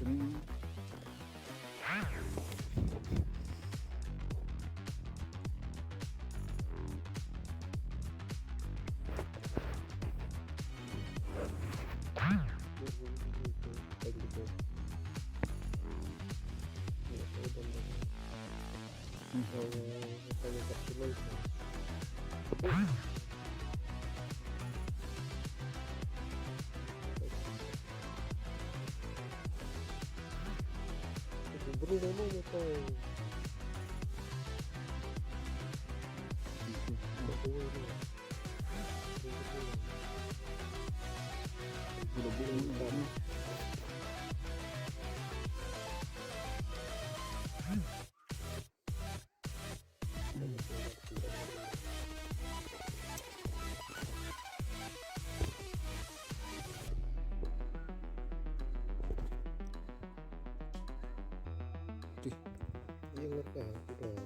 Tring. Beri namanya coy. Iya ngerti aku dong.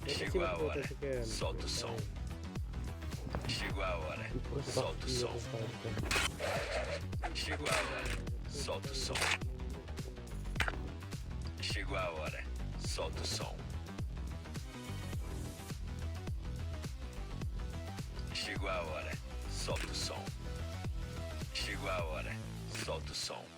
Chegou a hora, solta o som. Chegou a hora, solta o som. Chegou a hora, solta o som. Chegou a hora, solta o som. Chegou a hora, solta o som. Chegou a hora, solta o som.